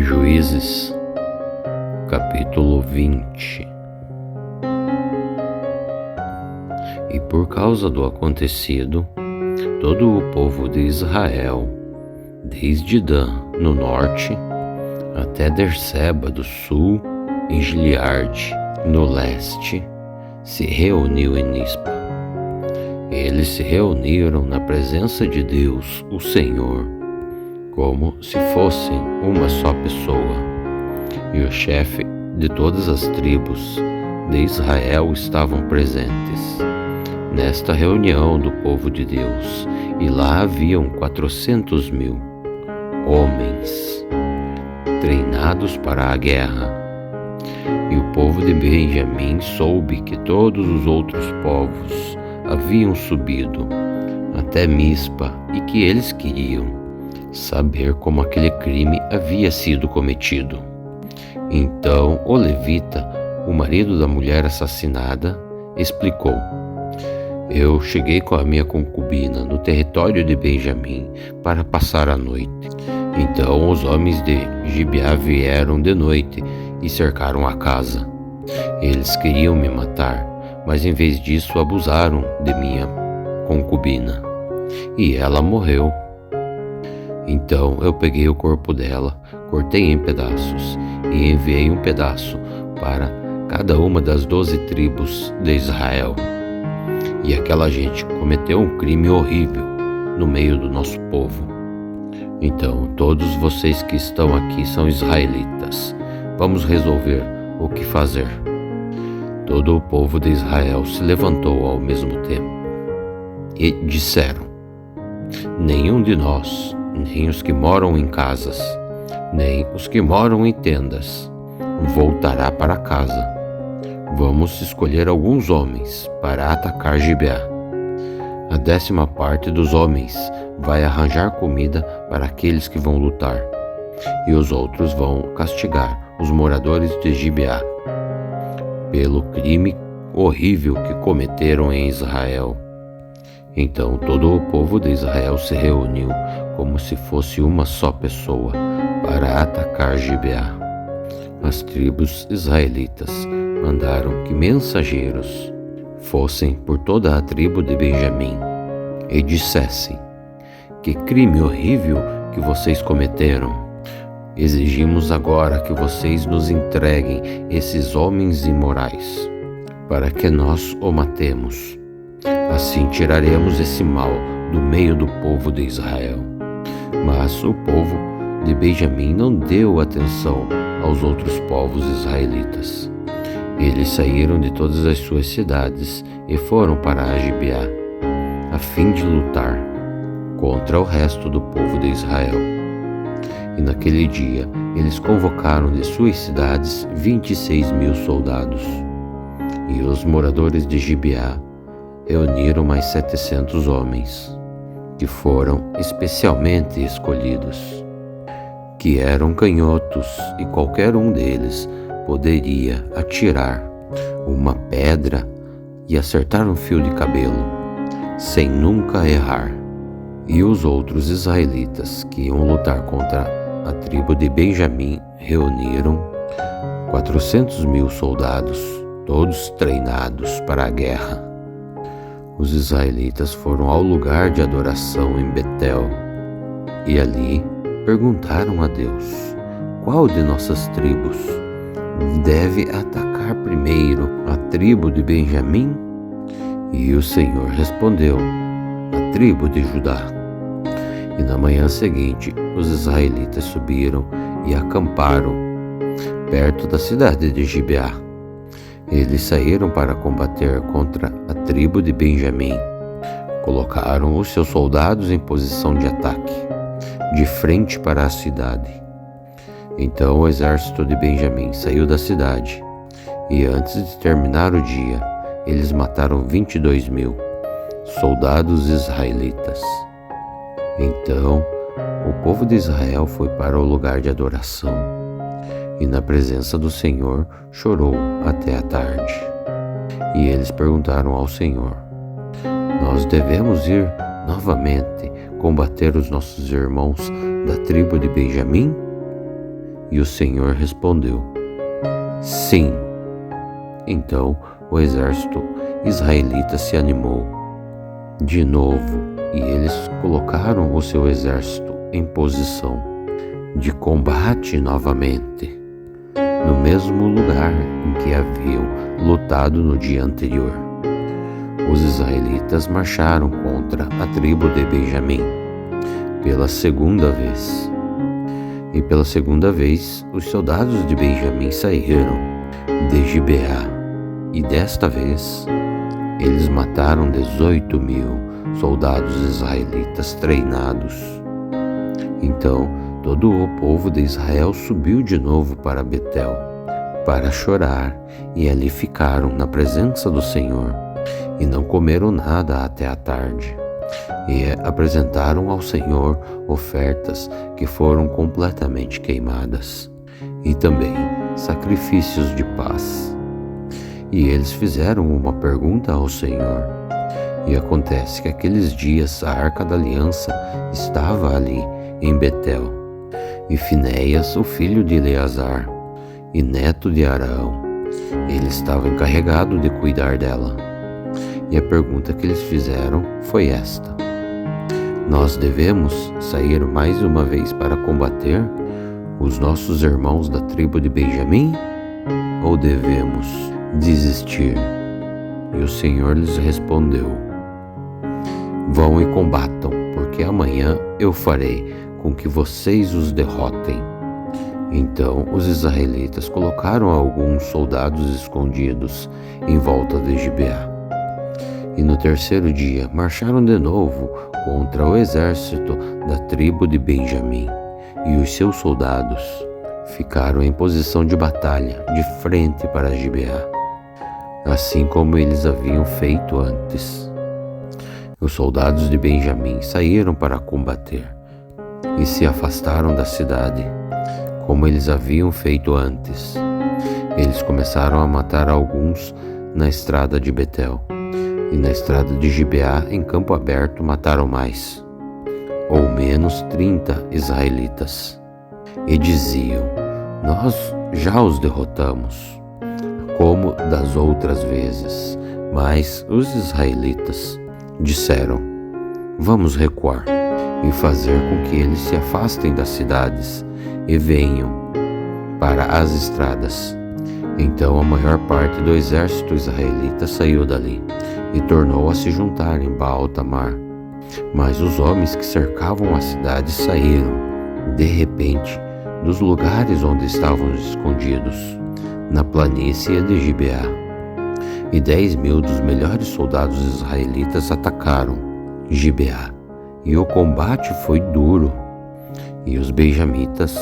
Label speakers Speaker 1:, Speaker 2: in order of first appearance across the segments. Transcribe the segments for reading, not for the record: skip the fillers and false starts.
Speaker 1: Juízes, capítulo 20. E por causa do acontecido, todo o povo de Israel, desde Dan no norte até Berseba do sul, em Gileade no leste, se reuniu em Mispa. Eles se reuniram na presença de Deus, o Senhor, como se fossem uma só pessoa. E o chefe de todas as tribos de Israel estavam presentes nesta reunião do povo de Deus, e lá haviam 400.000 homens treinados para a guerra. E o povo de Benjamim soube que todos os outros povos haviam subido até Mispa e que eles queriam saber como aquele crime havia sido cometido. Então o levita, o marido da mulher assassinada, explicou: Eu cheguei com a minha concubina no território de Benjamim para passar a noite. Então os homens de Gibeá vieram de noite e cercaram a casa. Eles queriam me matar, mas em vez disso abusaram de minha concubina, e ela morreu. Então eu peguei o corpo dela, cortei em pedaços e enviei um pedaço para cada uma das 12 tribos de Israel. E aquela gente cometeu um crime horrível no meio do nosso povo. Então todos vocês que estão aqui são israelitas. Vamos resolver o que fazer. Todo o povo de Israel se levantou ao mesmo tempo e disseram: Nenhum de nós, nem os que moram em casas, nem os que moram em tendas, voltará para casa. Vamos escolher alguns homens para atacar Gibeá. A 10ª parte dos homens vai arranjar comida para aqueles que vão lutar, e os outros vão castigar os moradores de Gibeá pelo crime horrível que cometeram em Israel. Então todo o povo de Israel se reuniu como se fosse uma só pessoa para atacar Gibeá. As tribos israelitas mandaram que mensageiros fossem por toda a tribo de Benjamim e dissessem: Que crime horrível que vocês cometeram! Exigimos agora que vocês nos entreguem esses homens imorais, para que nós o matemos. Assim tiraremos esse mal do meio do povo de Israel. Mas o povo de Benjamim não deu atenção aos outros povos israelitas. Eles saíram de todas as suas cidades e foram para Gibeá, a fim de lutar contra o resto do povo de Israel. E naquele dia eles convocaram de suas cidades 26.000 soldados. E os moradores de Gibeá reuniram mais 700 homens, que foram especialmente escolhidos, que eram canhotos, e qualquer um deles poderia atirar uma pedra e acertar um fio de cabelo, sem nunca errar. E os outros israelitas que iam lutar contra a tribo de Benjamim reuniram 400.000 soldados, todos treinados para a guerra. Os israelitas foram ao lugar de adoração em Betel e ali perguntaram a Deus: Qual de nossas tribos deve atacar primeiro, a tribo de Benjamim? E o Senhor respondeu: A tribo de Judá. E na manhã seguinte, os israelitas subiram e acamparam perto da cidade de Gibeá. Eles saíram para combater contra a tribo de Benjamim. Colocaram os seus soldados em posição de ataque, de frente para a cidade. Então o exército de Benjamim saiu da cidade, e antes de terminar o dia, eles mataram 22.000 soldados israelitas. Então o povo de Israel foi para o lugar de adoração, e na presença do Senhor chorou até a tarde. E eles perguntaram ao Senhor: Nós devemos ir novamente combater os nossos irmãos da tribo de Benjamim? E o Senhor respondeu: sim. Então o exército israelita se animou de novo, e eles colocaram o seu exército em posição de combate novamente, no mesmo lugar em que haviam lutado no dia anterior. Os israelitas marcharam contra a tribo de Benjamim pela segunda vez. E pela segunda vez, os soldados de Benjamim saíram de Gibeá. E desta vez, eles mataram 18.000 soldados israelitas treinados. Então, todo o povo de Israel subiu de novo para Betel, para chorar, e ali ficaram na presença do Senhor, e não comeram nada até a tarde. E apresentaram ao Senhor ofertas que foram completamente queimadas, e também sacrifícios de paz. E eles fizeram uma pergunta ao Senhor. E acontece que aqueles dias a Arca da Aliança estava ali em Betel, e Finéias, o filho de Eleazar e neto de Arão, ele estava encarregado de cuidar dela. E a pergunta que eles fizeram foi esta: nós devemos sair mais uma vez para combater os nossos irmãos da tribo de Benjamim? Ou devemos desistir? E o Senhor lhes respondeu: vão e combatam, porque amanhã eu farei com que vocês os derrotem. Então os israelitas colocaram alguns soldados escondidos em volta de Gibeá. E no terceiro dia marcharam de novo contra o exército da tribo de Benjamim, e os seus soldados ficaram em posição de batalha, de frente para Gibeá, assim como eles haviam feito antes. Os soldados de Benjamim saíram para combater e se afastaram da cidade, como eles haviam feito antes. Eles começaram a matar alguns na estrada de Betel, e na estrada de Gibeá, em campo aberto, mataram mais, ou menos 30 israelitas. E diziam: nós já os derrotamos, como das outras vezes. Mas os israelitas disseram: vamos recuar e fazer com que eles se afastem das cidades e venham para as estradas. Então a maior parte do exército israelita saiu dali e tornou a se juntar em Baal-Tamar. Mas os homens que cercavam a cidade saíram, de repente, dos lugares onde estavam escondidos, na planície de Gibeá. E 10.000 dos melhores soldados israelitas atacaram Gibeá, e o combate foi duro. E os benjamitas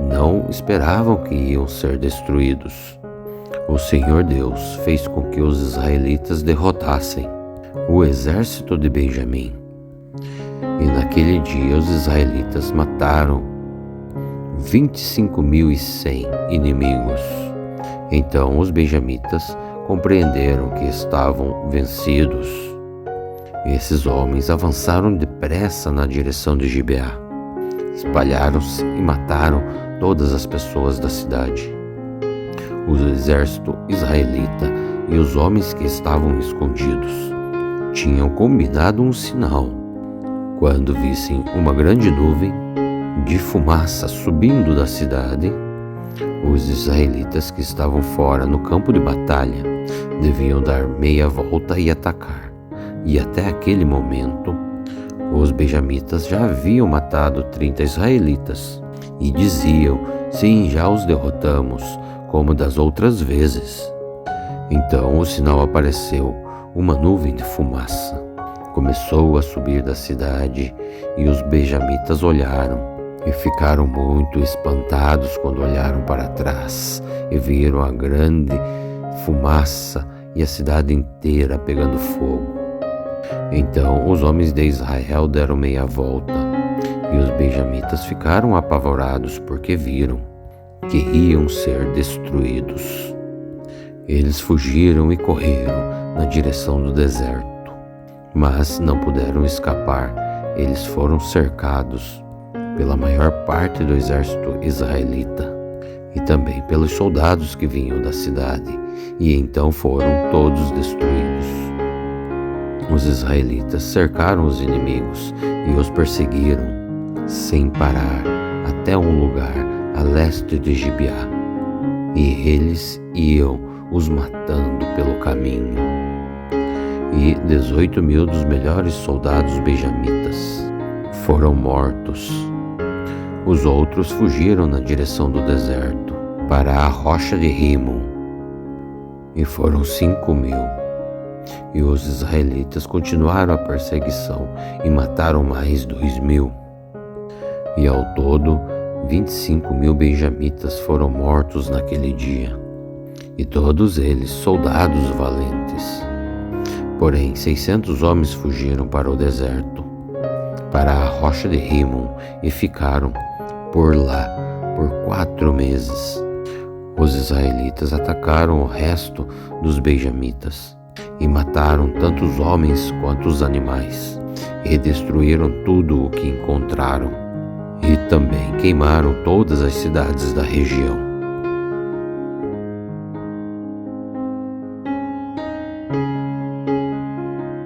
Speaker 1: não esperavam que iam ser destruídos. O Senhor Deus fez com que os israelitas derrotassem o exército de Benjamim. E naquele dia os israelitas mataram 25.100 inimigos. Então os benjamitas compreenderam que estavam vencidos. Esses homens avançaram depressa na direção de Gibeá, espalharam-se e mataram todas as pessoas da cidade. O exército israelita e os homens que estavam escondidos tinham combinado um sinal. Quando vissem uma grande nuvem de fumaça subindo da cidade, os israelitas que estavam fora no campo de batalha deviam dar meia volta e atacar. E até aquele momento, os benjamitas já haviam matado 30 israelitas e diziam: sim, já os derrotamos, como das outras vezes. Então o sinal apareceu, uma nuvem de fumaça. Começou a subir da cidade, e os benjamitas olharam e ficaram muito espantados quando olharam para trás e viram a grande fumaça e a cidade inteira pegando fogo. Então os homens de Israel deram meia volta, e os benjamitas ficaram apavorados porque viram que iam ser destruídos. Eles fugiram e correram na direção do deserto, mas não puderam escapar. Eles foram cercados pela maior parte do exército israelita. e também pelos soldados que vinham da cidade, e então foram todos destruídos. Os israelitas cercaram os inimigos e os perseguiram, sem parar, até um lugar a leste de Gibeá, e eles iam os matando pelo caminho. E 18.000 dos melhores soldados benjamitas foram mortos. Os outros fugiram na direção do deserto, para a rocha de Rimon, e foram 5.000. E os israelitas continuaram a perseguição e mataram mais 2.000. E ao todo, 25.000 benjamitas foram mortos naquele dia, e todos eles soldados valentes. Porém, 600 homens fugiram para o deserto, para a rocha de Rimon, e ficaram por lá por 4 meses. Os israelitas atacaram o resto dos benjamitas e mataram tanto os homens quanto os animais, e destruíram tudo o que encontraram, e também queimaram todas as cidades da região.